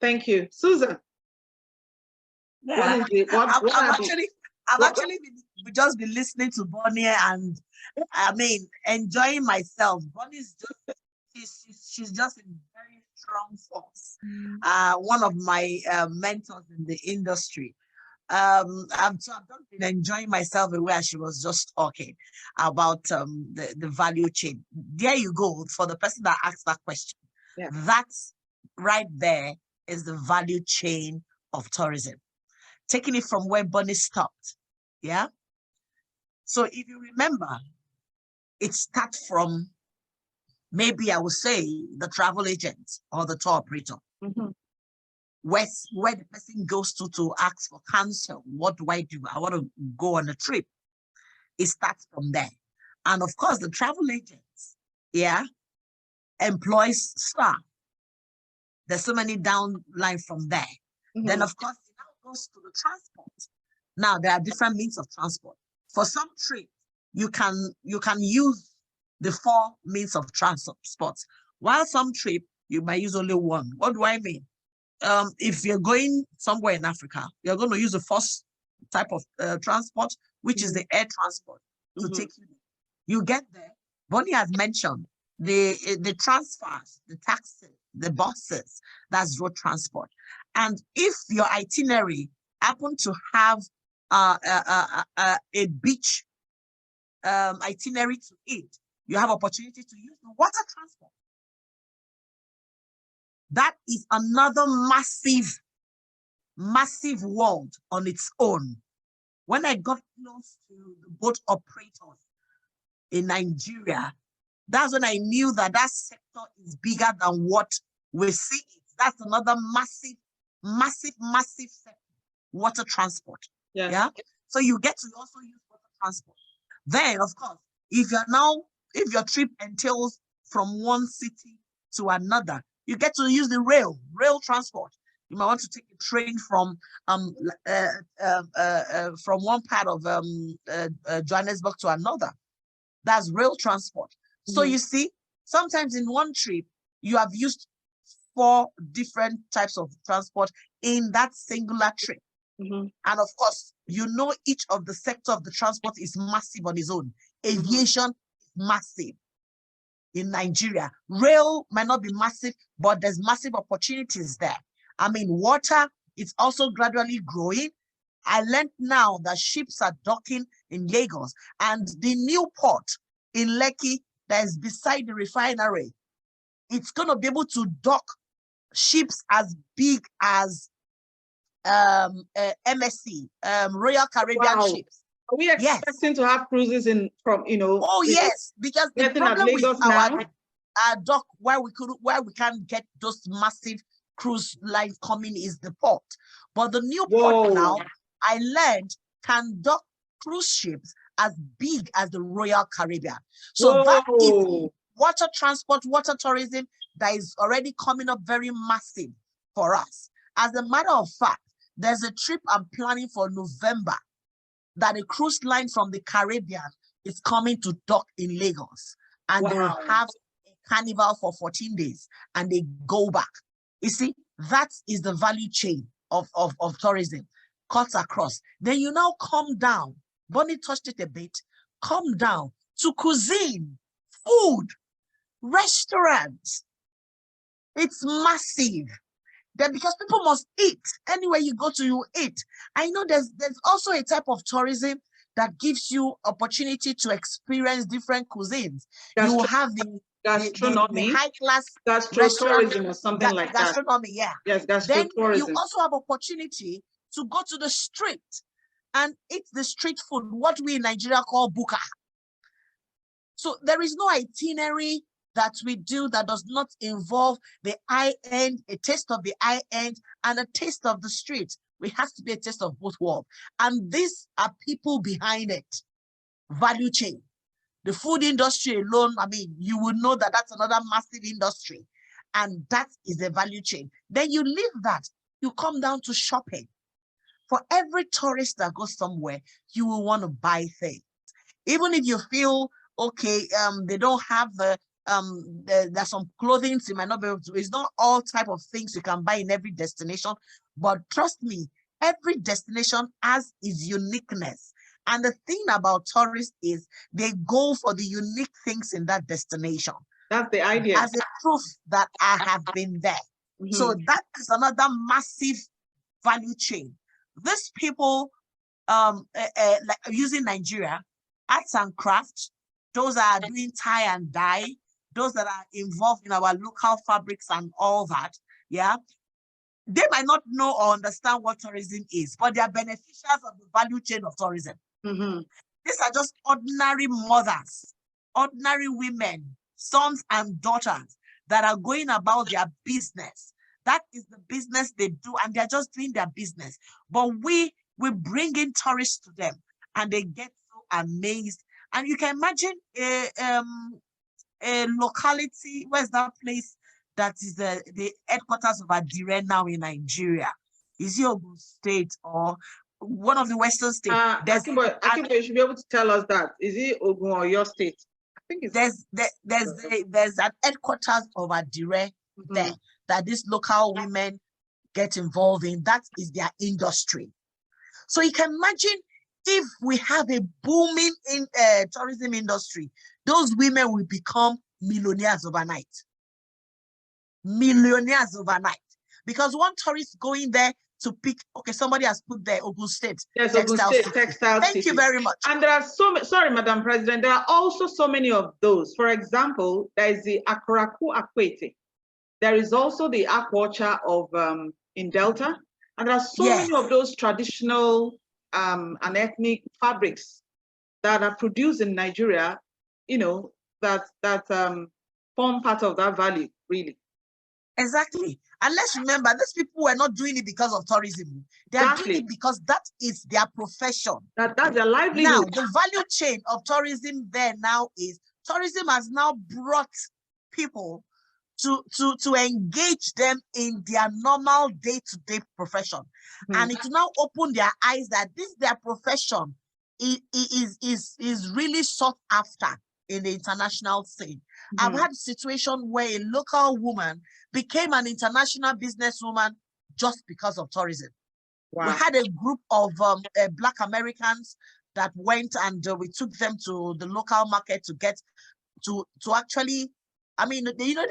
Thank you. Susan. Yeah. What is it? I've actually just been listening to Bonnie and I mean enjoying myself. Bonnie's just she's just a very strong force. One of my mentors in the industry. I've just been enjoying myself the way she was just talking about the value chain. There you go for the person that asked that question. Yeah. That's right there is the value chain of tourism. Taking it from where Bonnie stopped. Yeah. So if you remember, it starts from maybe I would say the travel agent or the tour operator. Where the person goes to ask for counsel. What do? I want to go on a trip. It starts from there. And of course, the travel agents, yeah, employs staff. There's so many downline from there. Then, of course, it now goes to the transport. Now, there are different means of transport. For some trips, you can use the 4 means of transport. While some trip, you might use only one. What do I mean? If you're going somewhere in Africa, you're going to use the first type of transport, which is the air transport to take you there. You get there. Bonnie has mentioned the transfers, the taxis, the buses, that's road transport. And if your itinerary happen to have a beach itinerary to it, you have opportunity to use the water transport. That is another massive world on its own. When I got close to the boat operators in Nigeria, that's when I knew that sector is bigger than what we see. That's another massive sector, water transport. Yes. Yeah. So you get to also use water transport. Then, of course, if your trip entails from one city to another, you get to use the rail transport. You might want to take a train from one part of Johannesburg to another. That's rail transport. So you see, sometimes in one trip, you have used 4 different types of transport in that singular trip. And of course, each of the sector of the transport is massive on its own. Aviation is massive in Nigeria. Rail might not be massive, but there's massive opportunities there. I mean, water is also gradually growing. I learned now that ships are docking in Lagos, and the new port in Lekki that is beside the refinery, it's going to be able to dock ships as big as MSC, Royal Caribbean ships. Are we expecting to have cruises from? Oh yes, because the problem with our dock where we can't get those massive cruise lines coming is the port. But the new port now, I learned, can dock cruise ships as big as the Royal Caribbean. So that is water transport, water tourism that is already coming up very massive for us. As a matter of fact, there's a trip I'm planning for November that a cruise line from the Caribbean is coming to dock in Lagos. And they will have a carnival for 14 days and they go back. You see, that is the value chain of tourism, cuts across. Then you now come down, Bonnie touched it a bit, come down to cuisine, food, restaurants. It's massive. Then because people must eat. Anywhere you go to, you eat. I know there's also a type of tourism that gives you opportunity to experience different cuisines. You will have the high class gastro-tourism or something like that. Gastronomy, yeah. Yes, gastro-tourism. Then you also have opportunity to go to the street and eat the street food, what we in Nigeria call buka. So there is no itinerary that we do that does not involve the high end, a taste of the high end, and a taste of the street. We have to be a taste of both worlds. And these are people behind it. Value chain. The food industry alone, I mean, you will know that that's another massive industry. And that is the value chain. Then you leave that, you come down to shopping. For every tourist that goes somewhere, you will want to buy things. Even if you feel, okay, they don't have the there's some clothing you might not be able to. It's not all type of things you can buy in every destination, but trust me, every destination has its uniqueness. And the thing about tourists is they go for the unique things in that destination. That's the idea. As a proof that I have been there. So that is another massive value chain. These people, like using Nigeria, arts and crafts, those are doing tie and dye, those that are involved in our local fabrics and all that, yeah, they might not know or understand what tourism is, but they are beneficiaries of the value chain of tourism. These are just ordinary mothers, ordinary women, sons and daughters that are going about their business. That is the business they do, and they're just doing their business. But we bring in tourists to them, and they get so amazed. And you can imagine a locality, where's that place that is the headquarters of Adire now in Nigeria? Is it Ogun State or one of the Western states? I think you should be able to tell us that. Is it Ogun or your state? I think it's there's an headquarters of Adire there that these local women get involved in. That is their industry. So you can imagine if we have a booming in tourism industry, those women will become millionaires overnight. Millionaires overnight. Because one tourist going there to pick, okay, somebody has put there Ogun State. Yes, Ogun State textile Thank city. you very much. And there are so many, sorry, Madam President, there are also so many of those. For example, there is the Akuraku Akwete. There is also the Akwacha of in Delta. And there are so many of those traditional and ethnic fabrics that are produced in Nigeria, you know, that form part of that value, really. Exactly. And let's remember, these people were not doing it because of tourism. They are doing it because that is their profession. That's their livelihood. Now, the value chain of tourism there now is, tourism has now brought people to engage them in their normal day-to-day profession. And it will now open their eyes that this their profession is really sought after in the international scene. I've had a situation where a local woman became an international businesswoman just because of tourism. Wow. We had a group of Black Americans that went, and we took them to the local market to get to actually, I mean, you know,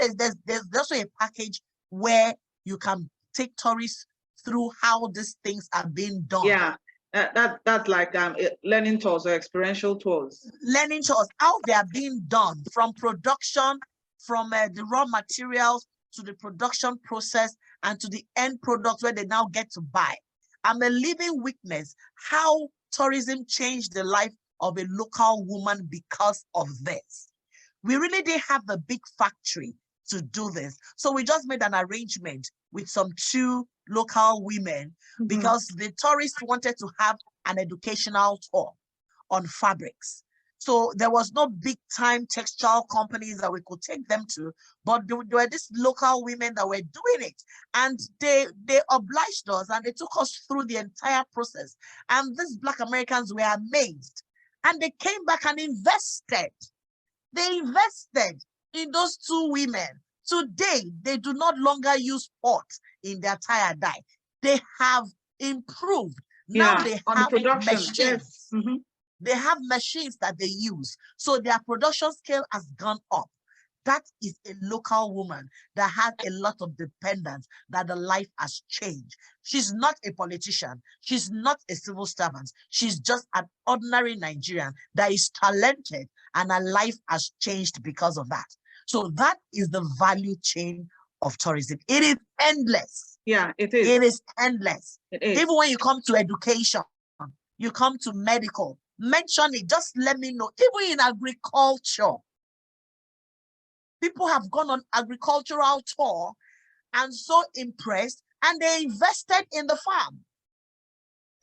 there's also a package where you can take tourists through how these things are being done. Yeah. That's like learning tours or experiential tours. Learning tours, how they are being done, from production, from the raw materials to the production process and to the end product where they now get to buy. I'm a living witness how tourism changed the life of a local woman because of this. We really didn't have the big factory to do this. So we just made an arrangement with some 2 local women because the tourists wanted to have an educational tour on fabrics. So there was no big time textile companies that we could take them to, but there were these local women that were doing it. And they obliged us and they took us through the entire process. And these Black Americans were amazed. And they came back and invested. They invested in those 2 women. Today, they do not longer use pots in their tie and dye. They have improved. Now they have machines. Yes. They have machines that they use. So their production scale has gone up. That is a local woman that has a lot of dependents, that the life has changed. She's not a politician. She's not a civil servant. She's just an ordinary Nigerian that is talented, and her life has changed because of that. So that is the value chain of tourism. It is endless. Yeah, it is. It is endless. It is. Even when you come to education, you come to medical, mention it, just let me know. Even in agriculture, people have gone on agricultural tour and so impressed, and they invested in the farm.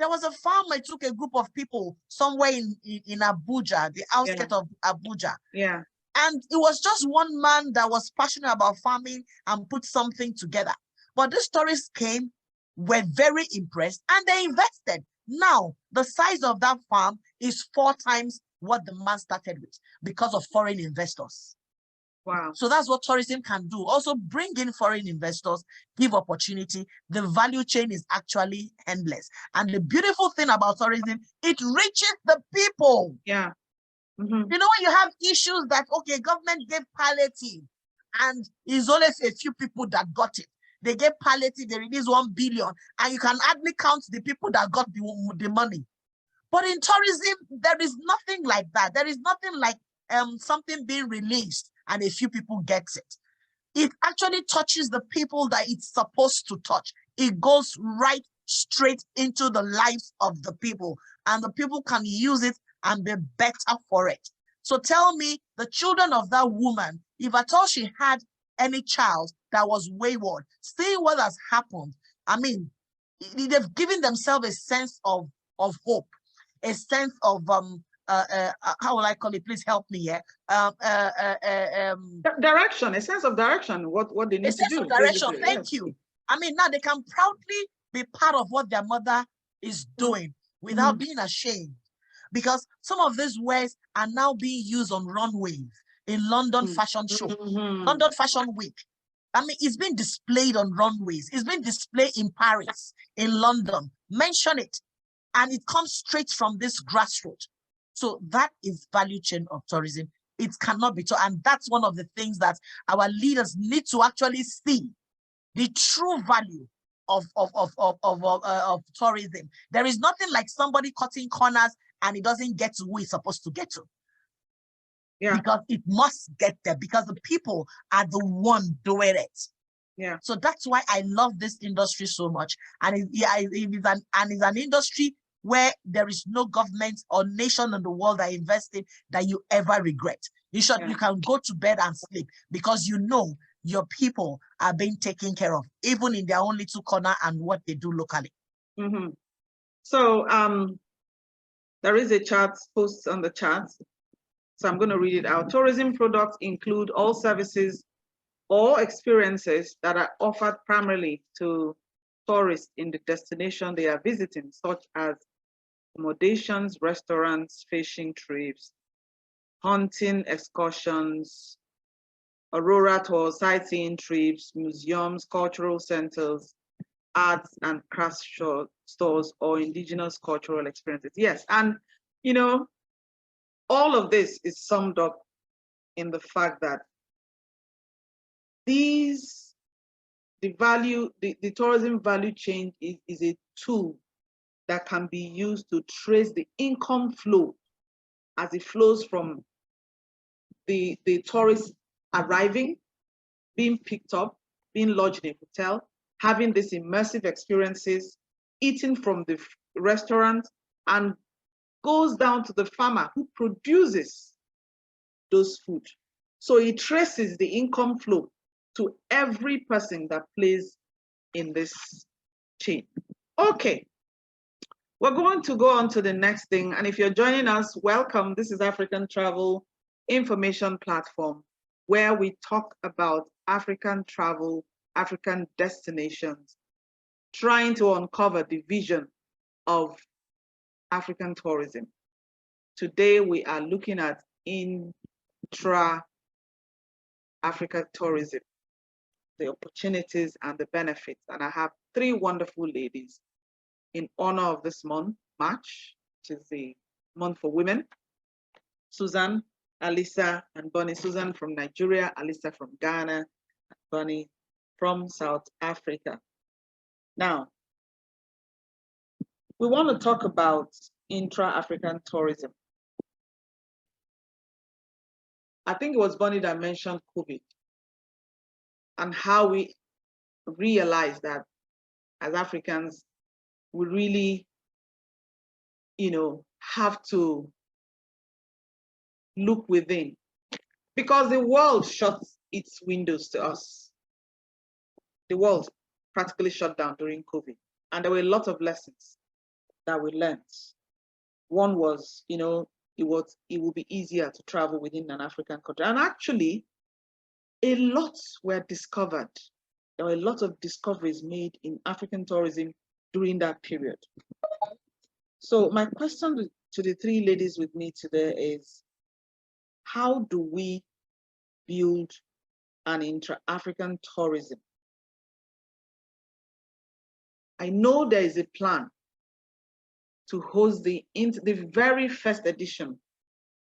There was a farm, I took a group of people somewhere in Abuja, the outskirts of Abuja. Yeah. And it was just one man that was passionate about farming and put something together. But these tourists came, were very impressed, and they invested. Now, the size of that farm is 4 times what the man started with because of foreign investors. Wow. So that's what tourism can do. Also bring in foreign investors, give opportunity. The value chain is actually endless. And the beautiful thing about tourism, it reaches the people. Yeah. You know, when you have issues that, okay, government gave palliative and it's only a few people that got it. They gave palliative, they released 1 billion, and you can hardly count the people that got the money. But in tourism, there is nothing like that. There is nothing like something being released and a few people get it. It actually touches the people that it's supposed to touch. It goes right straight into the lives of the people, and the people can use it and be better for it. So tell me, the children of that woman, if at all she had any child that was wayward, seeing what has happened, I mean, they've given themselves a sense of hope, a sense of how will I call it? Please help me here. Direction, a sense of direction. What they need to do. A sense of direction. Basically. Thank Yes. you. I mean, now they can proudly be part of what their mother is doing without being ashamed, because some of these words are now being used on runways in London fashion show, London Fashion Week. I mean, it's been displayed on runways. It's been displayed in Paris, in London. Mention it. And it comes straight from this grassroots. So that is value chain of tourism. It cannot be taught. And that's one of the things that our leaders need to actually see, the true value of tourism. There is nothing like somebody cutting corners and it doesn't get to who it's supposed to get to. Yeah. Because it must get there, because the people are the one doing it. Yeah. So that's why I love this industry so much. And it's an industry where there is no government or nation in the world that invests in that you ever regret. You can go to bed and sleep because you know your people are being taken care of, even in their own little corner and what they do locally. So there is a chart post on the chart. So I'm going to read it out. Tourism products include all services or experiences that are offered primarily to tourists in the destination they are visiting, such as accommodations, restaurants, fishing trips, hunting excursions, aurora tours, sightseeing trips, museums, cultural centers, arts and craft stores, or indigenous cultural experiences. Yes, and you know, all of this is summed up in the fact that the tourism value chain is a tool that can be used to trace the income flow as it flows from the tourists arriving, being picked up, being lodged in a hotel, having these immersive experiences, eating from the restaurant, and goes down to the farmer who produces those food. So it traces the income flow to every person that plays in this chain. Okay, we're going to go on to the next thing. And if you're joining us, welcome. This is African Travel Information Platform, where we talk about African travel, African destinations, trying to uncover the vision of African tourism. Today, we are looking at Intra Africa tourism, the opportunities and the benefits. And I have three wonderful ladies in honor of this month, March, which is the month for women. Susan, Alisa, and Bonnie. Susan from Nigeria, Alisa from Ghana, and Bonnie from South Africa. Now, we want to talk about intra-African tourism. I think it was Bonnie that mentioned COVID and how we realized that as Africans, we really, have to look within, because the world shuts its windows to us. The world practically shut down during COVID, and there were a lot of lessons that we learned. One was, it would be easier to travel within an African country, and actually, a lot were discovered. There were a lot of discoveries made in African tourism during that period. So my question to the three ladies with me today is, how do we build an intra-African tourism? I know there is a plan to host the very first edition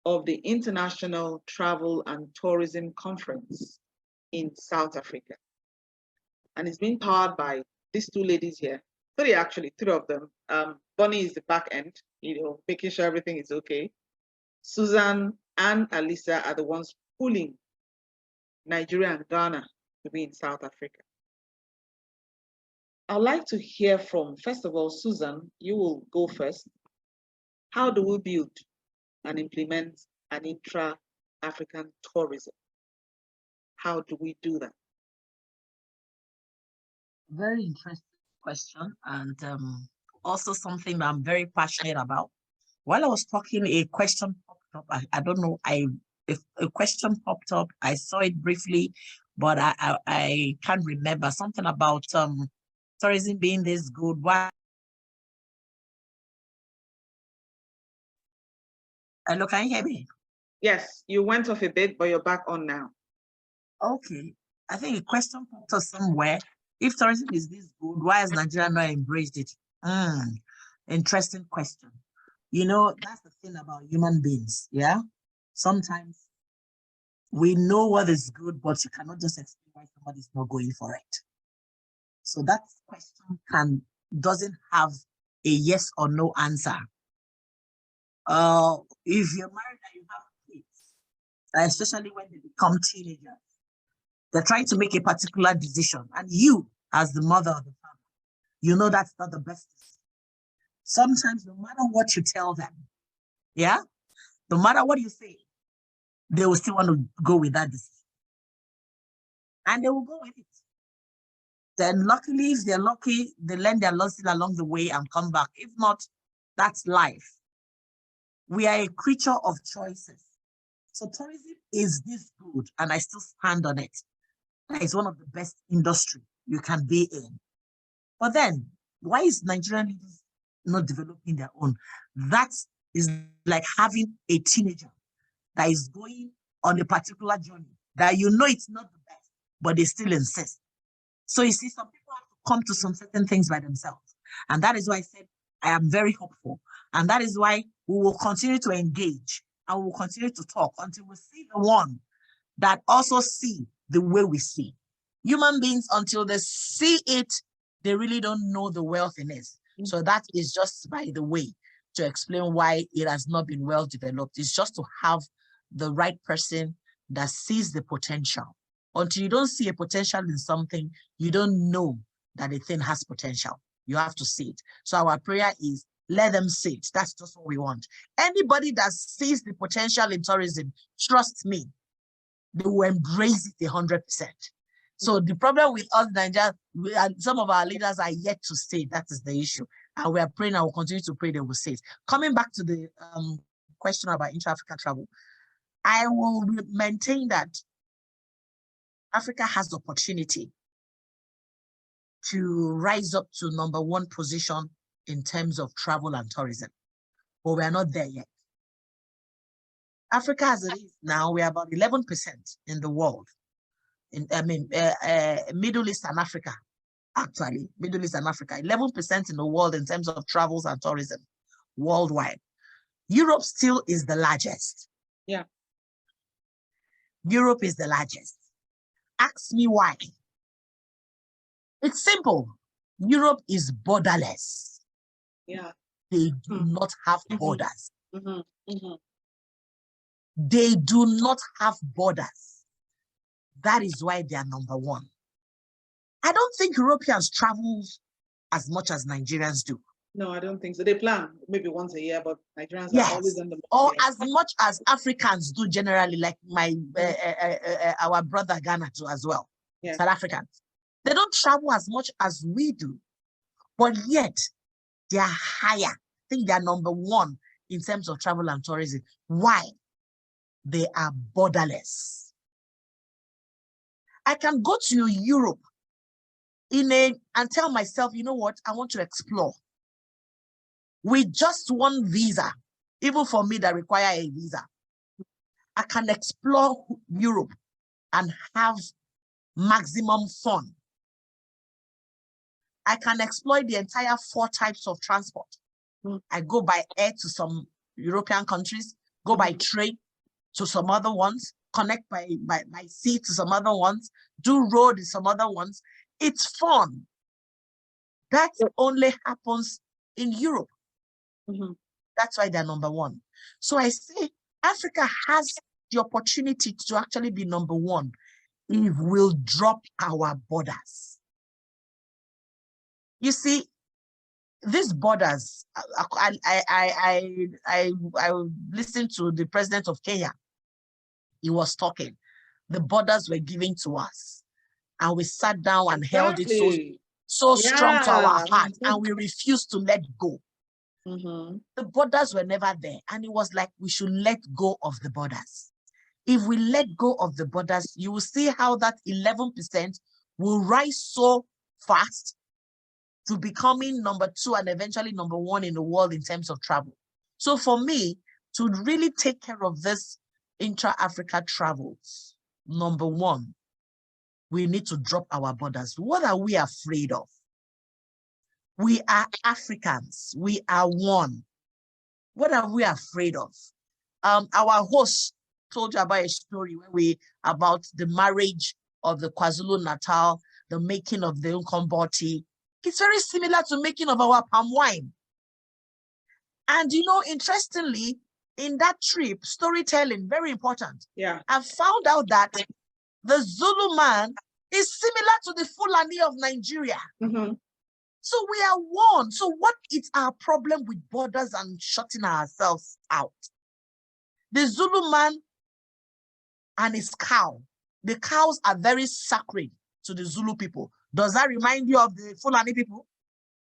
of the International Travel and Tourism Conference in South Africa. And it's being powered by these two ladies here. Three, actually, three of them. Bonnie is the back end, making sure everything is okay. Susan and Alisa are the ones pulling Nigeria and Ghana to be in South Africa. I'd like to hear from, first of all, Susan, you will go first. How do we build and implement an intra-African tourism? How do we do that? Very interesting question, and also something that I'm very passionate about. While I was talking, a question popped up. I don't know, if a question popped up, I saw it briefly, but I can't remember. Something about tourism being this good. Why? Hello, can you hear me? Yes, you went off a bit, but you're back on now. Okay. I think a question popped up somewhere. If tourism is this good, why has Nigeria not embraced it? Interesting question. That's the thing about human beings, yeah? Sometimes we know what is good, but you cannot just explain why somebody's not going for it. So that question doesn't have a yes or no answer. If you're married and you have kids, especially when they become teenagers, they're trying to make a particular decision, and you, as the mother of the family, that's not the best decision. Sometimes, no matter what you tell them, yeah, no matter what you say, they will still want to go with that decision. And they will go with it. Then luckily, if they're lucky, they learn their lesson along the way and come back. If not, that's life. We are a creature of choices. So tourism is this good, and I still stand on it. That is one of the best industry you can be in. But then, why is Nigerian leaders not developing their own? That is like having a teenager that is going on a particular journey that it's not the best, but they still insist. So you see, some people have to come to some certain things by themselves. And that is why I said I am very hopeful. And that is why we will continue to engage and we will continue to talk until we see the one that also see the way we see. Human beings, until they see it, they really don't know the wealth in it. So that is just by the way to explain why it has not been well developed. It's just to have the right person that sees the potential. Until you don't see a potential in something, you don't know that a thing has potential. You have to see it. So our prayer is, let them see it. That's just what we want. Anybody that sees the potential in tourism, trust me, they will embrace it 100%. So the problem with us, Nigeria, some of our leaders are yet to say that is the issue. And we are praying and we'll continue to pray they will say it. Coming back to the question about intra-African travel, I will maintain that Africa has the opportunity to rise up to #1 position in terms of travel and tourism, but we are not there yet. Africa, as it is now, we are about 11% in the world. Middle East and Africa, actually, Middle East and Africa, 11% in the world in terms of travels and tourism worldwide. Europe still is the largest. Yeah. Europe is the largest. Ask me why. It's simple. Europe is borderless. Yeah. They do not have borders. Mm-hmm. They do not have borders. That is why they are #1. I don't think Europeans travel as much as Nigerians do. No, I don't think so. They plan maybe once a year, but Nigerians yes, are always on the or as much as Africans do generally, like our brother Ghana too as well. Yeah. South Africans. They don't travel as much as we do, but yet they are higher. I think they are #1 in terms of travel and tourism. Why? They are borderless. I can go to Europe and tell myself, you know what, I want to explore. With just one visa, even for me that require a visa, I can explore Europe and have maximum fun. I can exploit the entire 4 types of transport. I go by air to some European countries, go by train to some other ones, connect by sea to some other ones, do road in some other ones. It's fun. That only happens in Europe. That's why they're number 1. So I say Africa has the opportunity to actually be number 1 if we'll drop our borders. You see, these borders, I listened to the president of Kenya. He was talking. The borders were given to us, and we sat down and held it so strong to our heart, and we refused to let go. The borders were never there, and it was like we should let go of the borders. If we let go of the borders, you will see how that 11% will rise so fast to becoming number 2 and eventually number 1 in the world in terms of travel. So for me, to really take care of this Intra Africa travels, number 1, we need to drop our borders. What are we afraid of? We are Africans. We are one. What are we afraid of? Our host told you about a story about the marriage of the KwaZulu Natal, the making of the Nkomboti. It's very similar to making of our palm wine. And you know, interestingly, in that trip, storytelling, very important. Yeah. I found out that the Zulu man is similar to the Fulani of Nigeria. So we are one. So what is our problem with borders and shutting ourselves out? The Zulu man and his cow. The cows are very sacred to the Zulu people. Does that remind you of the Fulani people?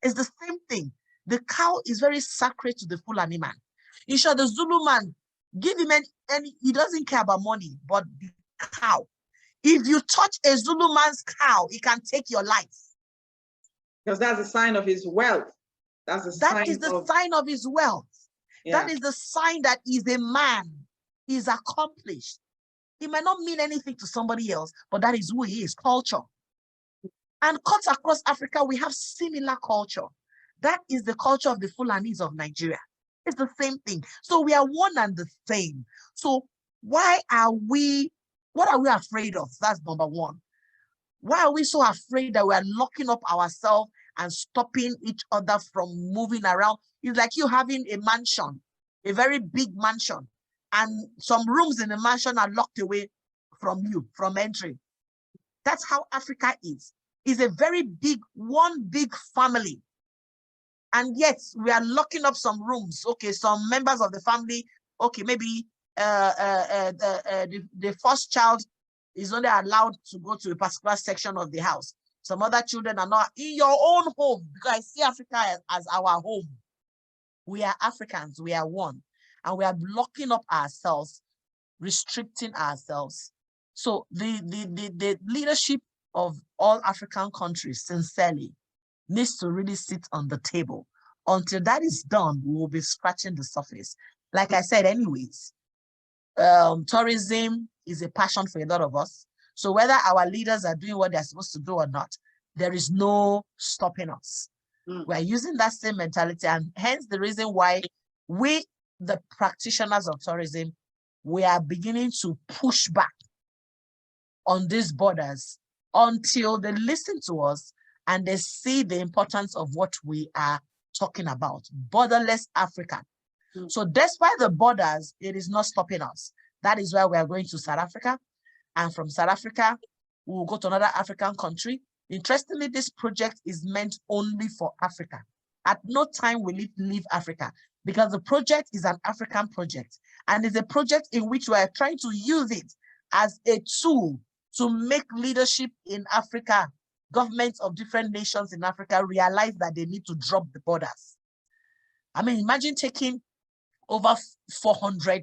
It's the same thing. The cow is very sacred to the Fulani man. In short, the Zulu man, give him any, he doesn't care about money, but the cow. If you touch a Zulu man's cow, he can take your life. Because that's a sign of his wealth. That is the sign of his wealth. Yeah. That is the sign that he's a man. He's accomplished. It might not mean anything to somebody else, but that is who he is, culture. And cut across Africa, we have similar culture. That is the culture of the Fulanis of Nigeria. It's the same thing. So we are one and the same. So what are we afraid of? That's number 1. Why are we so afraid that we are locking up ourselves and stopping each other from moving around? It's like you having a mansion, a very big mansion, and some rooms in the mansion are locked away from you, from entry. That's how Africa is. It's a very big, one big family. And yet we are locking up some rooms. Okay, some members of the family, okay, maybe the first child is only allowed to go to a particular section of the house. Some other children are not in your own home, because I see Africa as our home. We are Africans, we are one, and we are locking up ourselves, restricting ourselves. So the leadership of all African countries, sincerely, needs to really sit on the table. Until that is done, we will be scratching the surface. Like I said, anyways, tourism is a passion for a lot of us. So whether our leaders are doing what they're supposed to do or not, there is no stopping us. We're using that same mentality, and hence the reason why we, the practitioners of tourism, we are beginning to push back on these borders until they listen to us and they see the importance of what we are talking about, borderless Africa. So despite the borders, it is not stopping us. That is why we are going to South Africa. And from South Africa, we will go to another African country. Interestingly, this project is meant only for Africa. At no time will it leave Africa, because the project is an African project. And it's a project in which we are trying to use it as a tool to make leadership in Africa, governments of different nations in Africa, realize that they need to drop the borders. I mean, imagine taking over 400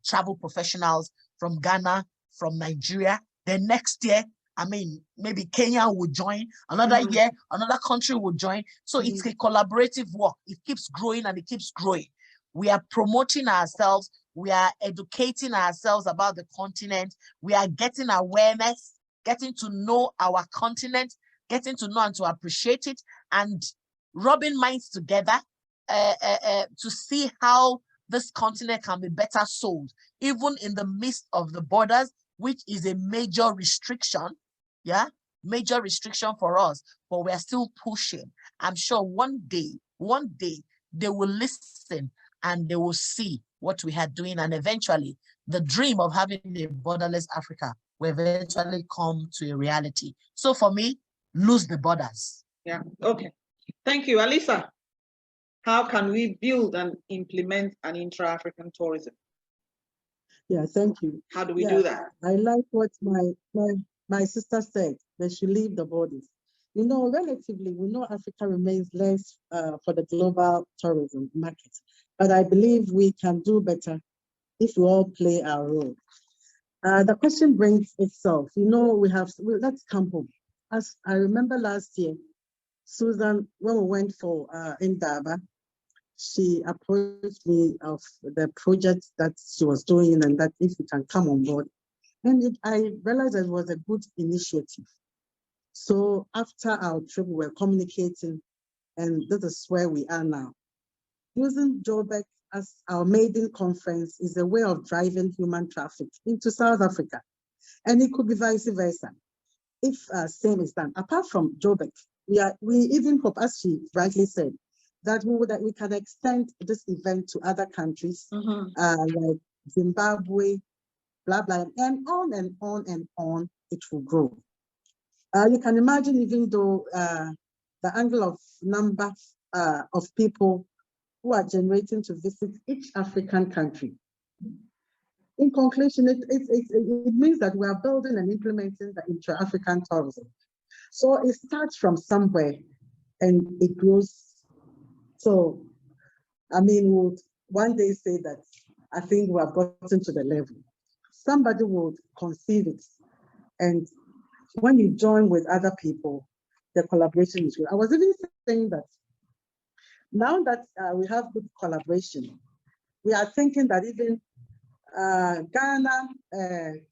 travel professionals from Ghana, from Nigeria. The next year, I mean, maybe Kenya will join. Another year, another country will join. So it's a collaborative work. It keeps growing and it keeps growing. We are promoting ourselves. we are educating ourselves about the continent, we are getting awareness, getting to know our continent, getting to know and to appreciate it, and rubbing minds together to see how this continent can be better sold, even in the midst of the borders, which is a major restriction, major restriction for us, but we're still pushing. I'm sure one day they will listen and they will see what we are doing, and eventually the dream of having a borderless Africa will eventually come to a reality. So for me, lose the borders. Yeah, okay. Thank you. Alisa, how can we build and implement an intra-African tourism? Yeah, thank you. How do we do that? I like what my sister said, they should leave the borders. You know, relatively, we know Africa remains less for the global tourism market, but I believe we can do better if we all play our role. The question brings itself. You know, let's come home. As I remember last year, Susan, when we went for Indaba, she approached me of the project that she was doing and that if we can come on board. And I realized that it was a good initiative. So after our trip, we were communicating, and this is where we are now. Using Joburg as our maiden conference is a way of driving human traffic into South Africa. And it could be vice versa. If same is done, apart from Joburg, we even hope, as she rightly said, that we can extend this event to other countries, like Zimbabwe, blah, blah, and on and on and on, it will grow. You can imagine, even though the angle of number of people who are generating to visit each African country. In conclusion, it means that we are building and implementing the intra-African tourism. So it starts from somewhere and it grows. So, I mean, we'll one day say that I think we have gotten to the level. Somebody will conceive it. And when you join with other people, the collaboration is good. I was even saying that now that we have good collaboration, we are thinking that even Ghana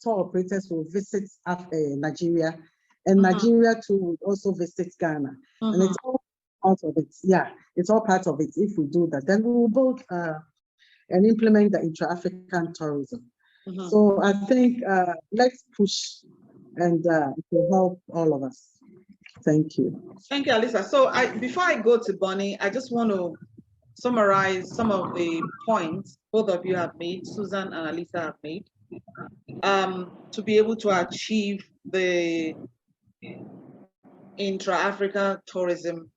tour operators will visit Nigeria, and Nigeria too will also visit Ghana. And it's all part of it. Yeah, it's all part of it. If we do that, then we will build and implement the intra-African tourism. So I think let's push, and it will help all of us. Thank you. Thank you, Alisa. So before I go to Bonnie, I just want to summarize some of the points both of you have made, Susan and Alisa have made, to be able to achieve the intra-Africa tourism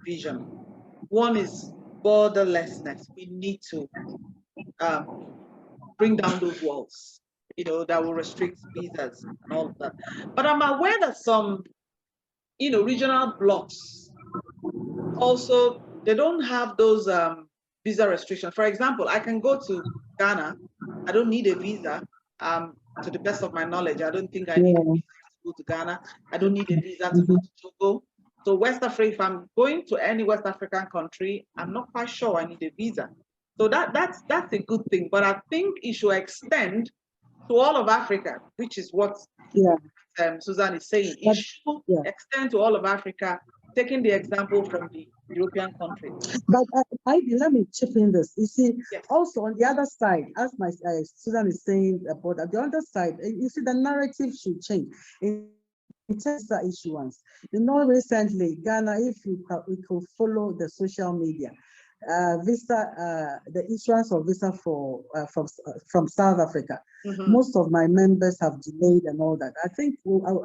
vision. One is borderlessness. We need to bring down those walls, that will restrict visas and all of that. But I'm aware that some, regional blocks also, they don't have those visa restrictions. For example, I can go to Ghana. I don't need a visa. To the best of my knowledge, I don't think I need a visa to go to Ghana. I don't need a visa to go to Togo. So West Africa, if I'm going to any West African country, I'm not quite sure I need a visa. So that's a good thing. But I think it should extend to all of Africa, which is what Susan is saying. It should extend to all of Africa, taking the example from the European countries. But let me chip in this. You see, also on the other side, as my Susan is saying about that, the other side, you see, the narrative should change. In terms of issuance, recently Ghana, if we could follow the social media, the issuance of visa from South Africa. Most of my members have delayed and all that. I think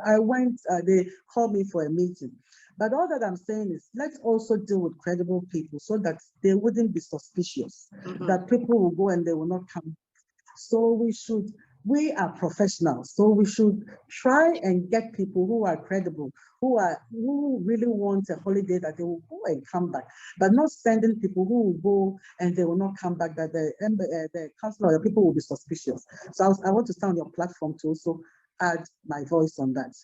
I went. They called me for a meeting. But all that I'm saying is, let's also deal with credible people so that they wouldn't be suspicious that people will go and they will not come. So we are professionals, so we should try and get people who are credible, who really want a holiday, that they will go and come back, but not sending people who will go and they will not come back, that the council or the people will be suspicious. So I want to stand on your platform to also add my voice on that.